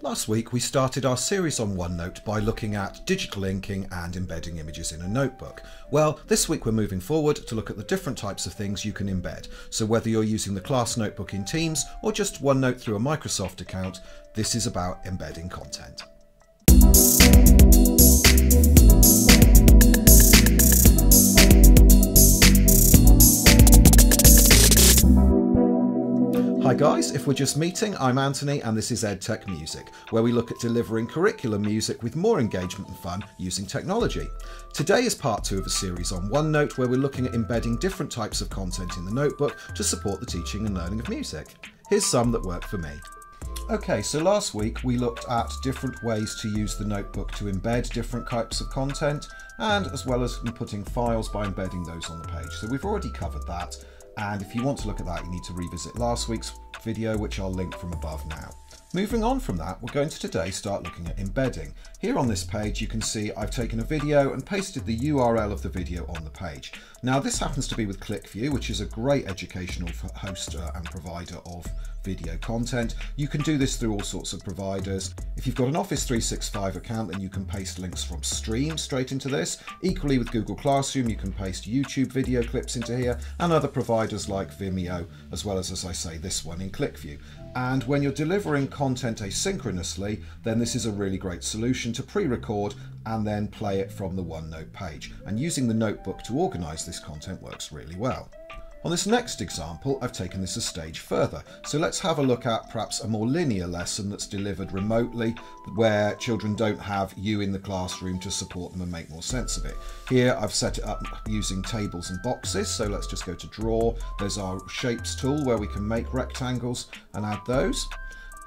Last week we started our series on OneNote by looking at digital inking and embedding images in a notebook. Well, this week we're moving forward to look at the different types of things you can embed. So whether you're using the class notebook in Teams or just OneNote through a Microsoft account, this is about embedding content. Hi guys, if we're just meeting, I'm Anthony and this is EdTechMusic, where we look at delivering curriculum music with more engagement and fun using technology. Today is part 2 of a series on OneNote where we're looking at embedding different types of content in the notebook to support the teaching and learning of music. Here's some that work for me. Okay, so last week we looked at different ways to use the notebook to embed different types of content, and as well as inputting files by embedding those on the page. So we've already covered that. And if you want to look at that, you need to revisit last week's video, which I'll link from above now. Moving on from that, we're going to today start looking at embedding. Here on this page, you can see I've taken a video and pasted the URL of the video on the page. Now this happens to be with ClickView, which is a great educational host and provider of video content. You can do this through all sorts of providers. If you've got an Office 365 account, then you can paste links from Stream straight into this. Equally with Google Classroom, you can paste YouTube video clips into here and other providers like Vimeo, as well as I say, this one in ClickView. And when you're delivering content asynchronously, then this is a really great solution to pre-record and then play it from the OneNote page. And using the notebook to organize this content works really well. On this next example, I've taken this a stage further. So let's have a look at perhaps a more linear lesson that's delivered remotely, where children don't have you in the classroom to support them and make more sense of it. Here I've set it up using tables and boxes. So let's just go to Draw. There's our Shapes tool where we can make rectangles and add those.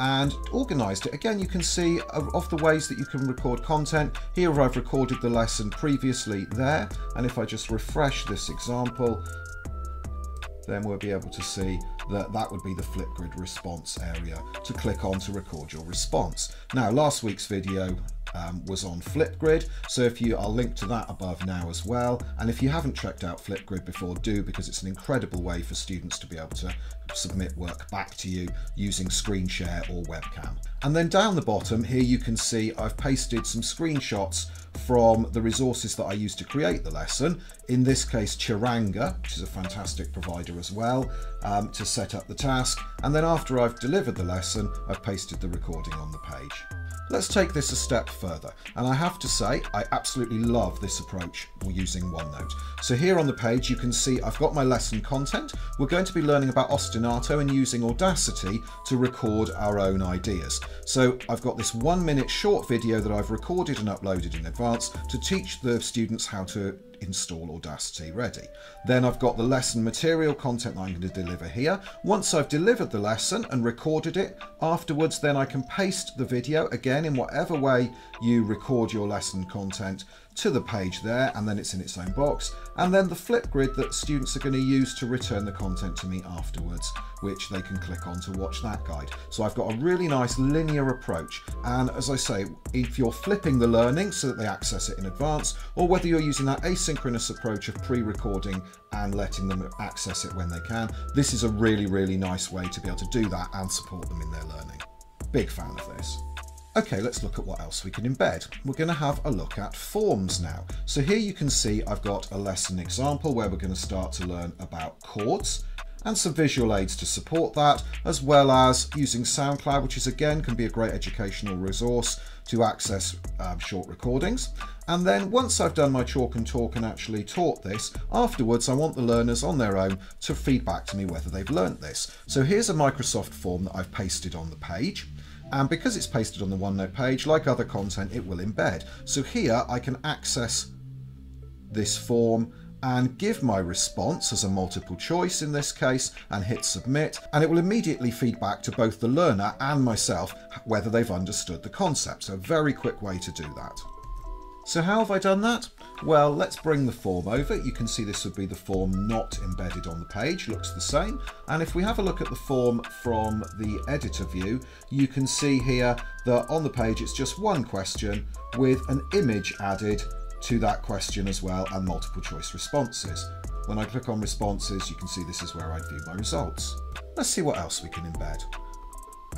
And organised it. Again, you can see of the ways that you can record content. Here I've recorded the lesson previously there. And if I just refresh this example, then we'll be able to see that that would be the Flipgrid response area to click on to record your response. Now, last week's video was on Flipgrid, so I'll link to that above now as well. And if you haven't checked out Flipgrid before, do, because it's an incredible way for students to be able to submit work back to you using screen share or webcam. And then down the bottom here you can see I've pasted some screenshots from the resources that I used to create the lesson. In this case, Charanga, which is a fantastic provider as well, to set up the task. And then after I've delivered the lesson, I've pasted the recording on the page. Let's take this a step further, and I have to say I absolutely love this approach using OneNote. So here on the page you can see I've got my lesson content. We're going to be learning about ostinato and using Audacity to record our own ideas. So I've got this 1-minute short video that I've recorded and uploaded in advance to teach the students how to install Audacity ready. Then I've got the lesson material content that I'm going to deliver here. Once I've delivered the lesson and recorded it, afterwards then I can paste the video again in whatever way you record your lesson content to the page there, and then it's in its own box, and then the Flipgrid that students are going to use to return the content to me afterwards, which they can click on to watch that guide. So I've got a really nice linear approach, and as I say, if you're flipping the learning so that they access it in advance, or whether you're using that asynchronous approach of pre-recording and letting them access it when they can, this is a really, really nice way to be able to do that and support them in their learning. Big fan of this. Okay, let's look at what else we can embed. We're going to have a look at forms now. So here you can see I've got a lesson example where we're going to start to learn about chords and some visual aids to support that, as well as using SoundCloud, which is again can be a great educational resource to access short recordings. And then once I've done my chalk and talk and actually taught this, afterwards I want the learners on their own to feed back to me whether they've learnt this. So here's a Microsoft form that I've pasted on the page. And because it's pasted on the OneNote page, like other content, it will embed. So here I can access this form and give my response as a multiple choice in this case and hit submit, and it will immediately feed back to both the learner and myself whether they've understood the concept. So a very quick way to do that. So how have I done that? Well, let's bring the form over. You can see this would be the form not embedded on the page, looks the same. And if we have a look at the form from the editor view, you can see here that on the page it's just one question with an image added to that question as well and multiple choice responses. When I click on responses, you can see this is where I view my results. Let's see what else we can embed.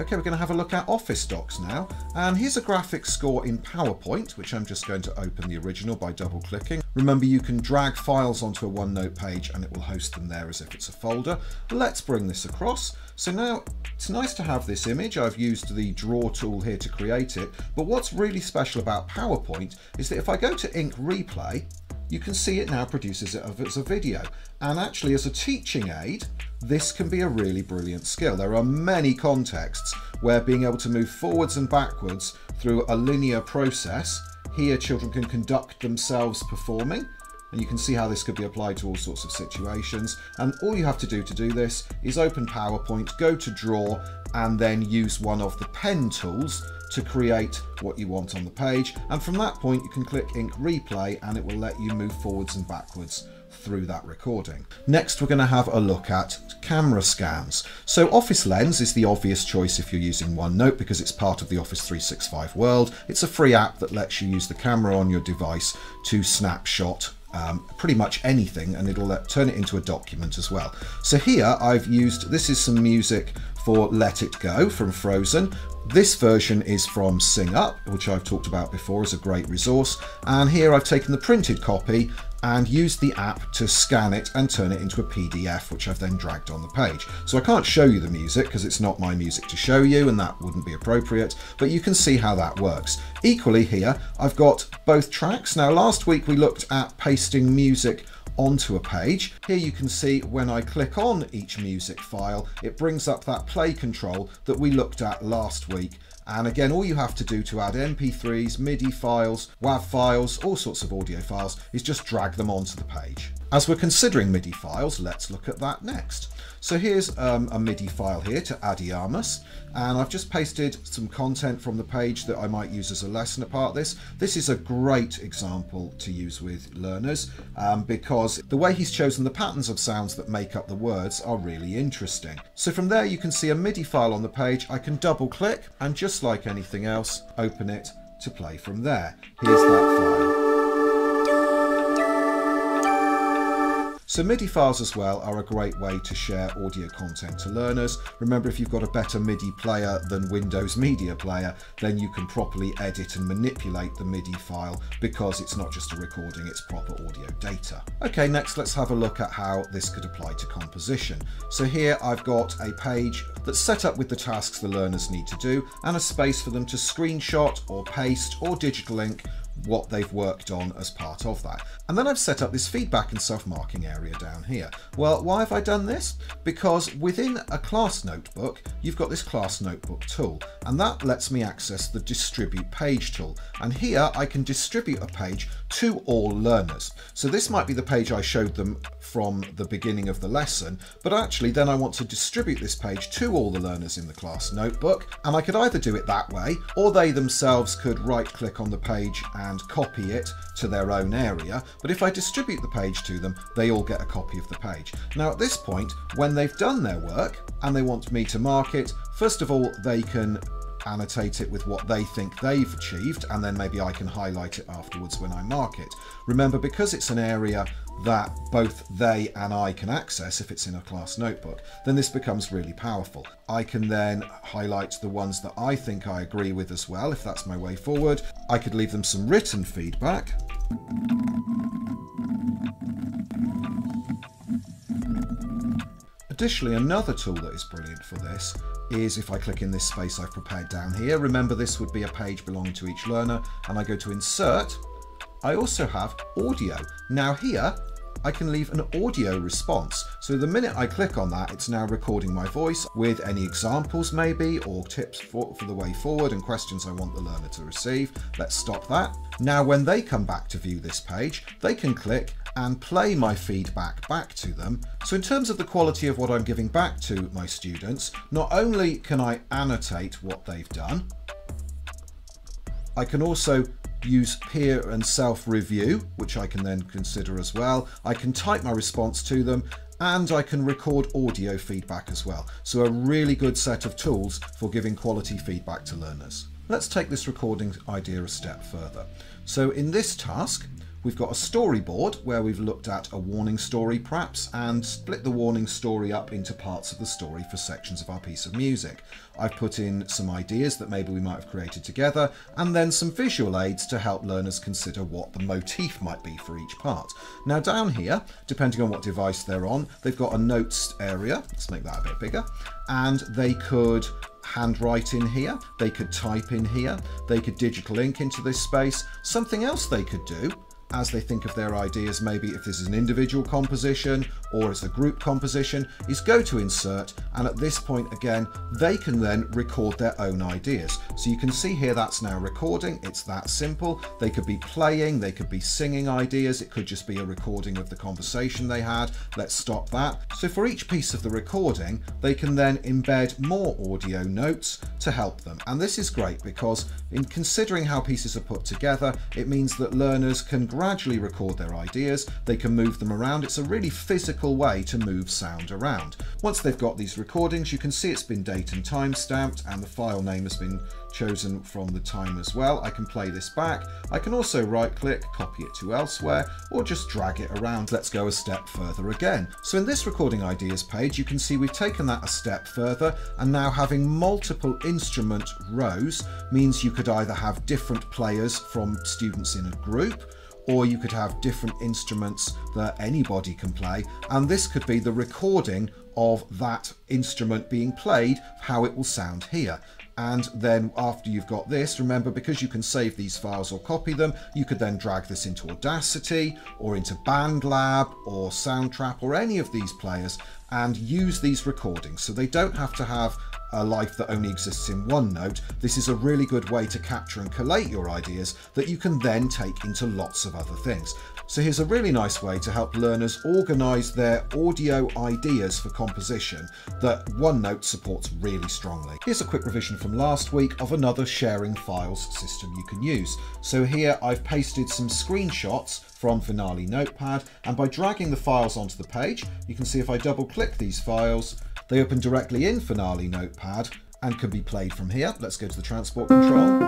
Okay, we're going to have a look at Office Docs now, and here's a graphics score in PowerPoint, which I'm just going to open the original by double clicking. Remember, you can drag files onto a OneNote page and it will host them there as if it's a folder. Let's bring this across. So now it's nice to have this image. I've used the draw tool here to create it, but what's really special about PowerPoint is that if I go to Ink Replay, you can see it now produces it as a video. And actually, as a teaching aid, this can be a really brilliant skill. There are many contexts where being able to move forwards and backwards through a linear process, here children can conduct themselves performing, and you can see how this could be applied to all sorts of situations. And all you have to do this is open PowerPoint, go to Draw, and then use one of the pen tools to create what you want on the page. And from that point, you can click Ink Replay and it will let you move forwards and backwards through that recording. Next, we're going to have a look at camera scans. So Office Lens is the obvious choice if you're using OneNote because it's part of the Office 365 world. It's a free app that lets you use the camera on your device to snapshot pretty much anything, and it'll turn it into a document as well. So here I've used, this is some music for Let It Go from Frozen. This version is from Sing Up, which I've talked about before as a great resource. And here I've taken the printed copy and used the app to scan it and turn it into a PDF, which I've then dragged on the page. So I can't show you the music because it's not my music to show you and that wouldn't be appropriate, but you can see how that works. Equally here, I've got both tracks. Now last week we looked at pasting music onto a page. Here you can see when I click on each music file, it brings up that play control that we looked at last week. And again, all you have to do to add MP3s, MIDI files, WAV files, all sorts of audio files, is just drag them onto the page. As we're considering MIDI files, let's look at that next. So here's a MIDI file here to Adiamus, and I've just pasted some content from the page that I might use as a lesson apart this. This is a great example to use with learners because the way he's chosen the patterns of sounds that make up the words are really interesting. So from there you can see a MIDI file on the page. I can double click and just like anything else, open it to play from there. Here's that file. So MIDI files as well are a great way to share audio content to learners. Remember, if you've got a better MIDI player than Windows Media Player, then you can properly edit and manipulate the MIDI file because it's not just a recording, it's proper audio data. Okay, next let's have a look at how this could apply to composition. So here I've got a page that's set up with the tasks the learners need to do and a space for them to screenshot or paste or digital ink what they've worked on as part of that. And then I've set up this feedback and self-marking area down here. Well, why have I done this? Because within a class notebook, you've got this class notebook tool, and that lets me access the distribute page tool. And here I can distribute a page to all learners. So this might be the page I showed them from the beginning of the lesson, but actually then I want to distribute this page to all the learners in the class notebook. And I could either do it that way, or they themselves could right click on the page and copy it to their own area. But if I distribute the page to them, they all get a copy of the page. Now at this point, when they've done their work and they want me to mark it, first of all, they can annotate it with what they think they've achieved, and then maybe I can highlight it afterwards when I mark it. Remember, because it's an area that both they and I can access if it's in a class notebook, then this becomes really powerful. I can then highlight the ones that I think I agree with as well, if that's my way forward. I could leave them some written feedback. Additionally, another tool that is brilliant for this is if I click in this space I've prepared down here. Remember, this would be a page belonging to each learner, and I go to Insert. I also have Audio. Now here, I can leave an audio response. So the minute I click on that, it's now recording my voice with any examples maybe, or tips for the way forward and questions I want the learner to receive. Let's stop that. Now when they come back to view this page, they can click and play my feedback back to them. So in terms of the quality of what I'm giving back to my students, not only can I annotate what they've done, I can also use peer and self-review, which I can then consider as well. I can type my response to them, and I can record audio feedback as well. So a really good set of tools for giving quality feedback to learners. Let's take this recording idea a step further. So in this task, We've got a storyboard where we've looked at a warning story perhaps and split the warning story up into parts of the story for sections of our piece of music. I've put in some ideas that maybe we might have created together, and then some visual aids to help learners consider what the motif might be for each part. Now down here, depending on what device they're on, they've got a notes area. Let's make that a bit bigger. And they could handwrite in here, they could type in here, they could digital ink into this space. Something else they could do as they think of their ideas, maybe if this is an individual composition or it's a group composition, is go to insert, and at this point again they can then record their own ideas. So you can see here that's now recording. It's that simple. They could be playing, they could be singing ideas, it could just be a recording of the conversation they had. Let's stop that. So for each piece of the recording they can then embed more audio notes to help them, and this is great because in considering how pieces are put together, it means that learners can gradually record their ideas, they can move them around. It's a really physical way to move sound around. Once they've got these recordings, you can see it's been date and time stamped, and the file name has been chosen from the time as well. I can play this back. I can also right click, copy it to elsewhere, or just drag it around. Let's go a step further again. So in this recording ideas page, you can see we've taken that a step further, and now having multiple instrument rows means you could either have different players from students in a group, or you could have different instruments that anybody can play, and this could be the recording of that instrument being played, how it will sound here. And then after you've got this, remember, because you can save these files or copy them, you could then drag this into Audacity or into BandLab or Soundtrap or any of these players and use these recordings. So they don't have to have a life that only exists in OneNote. This is a really good way to capture and collate your ideas that you can then take into lots of other things. So here's a really nice way to help learners organize their audio ideas for composition that OneNote supports really strongly. Here's a quick revision from last week of another sharing files system you can use. So here I've pasted some screenshots from Finale Notepad, and by dragging the files onto the page, you can see if I double click these files, they open directly in Finale Notepad and can be played from here. Let's go to the transport control.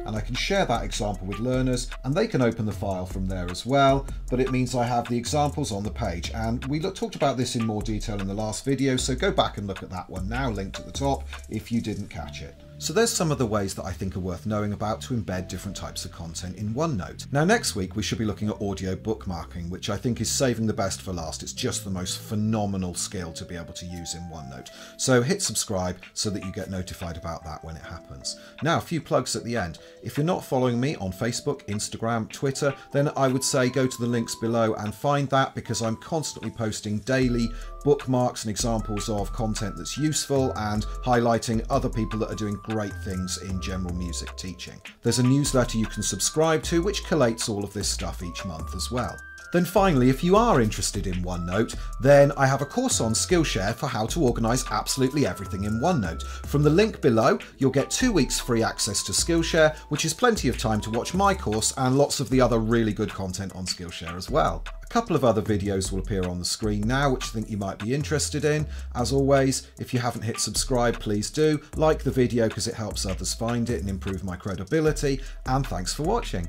And I can share that example with learners and they can open the file from there as well, but it means I have the examples on the page. And we talked about this in more detail in the last video, so go back and look at that one now, linked at the top if you didn't catch it. So there's some of the ways that I think are worth knowing about to embed different types of content in OneNote. Now next week we should be looking at audio bookmarking, which I think is saving the best for last. It's just the most phenomenal skill to be able to use in OneNote. So hit subscribe so that you get notified about that when it happens. Now a few plugs at the end. If you're not following me on Facebook, Instagram, Twitter, then I would say go to the links below and find that, because I'm constantly posting daily bookmarks and examples of content that's useful and highlighting other people that are doing great things in general music teaching. There's a newsletter you can subscribe to which collates all of this stuff each month as well. Then finally, if you are interested in OneNote, then I have a course on SkillShare for how to organise absolutely everything in OneNote. From the link below, you'll get 2 weeks free access to SkillShare, which is plenty of time to watch my course and lots of the other really good content on SkillShare as well. A couple of other videos will appear on the screen now, which I think you might be interested in. As always, if you haven't hit subscribe, please do. Like the video because it helps others find it and improve my credibility. And thanks for watching.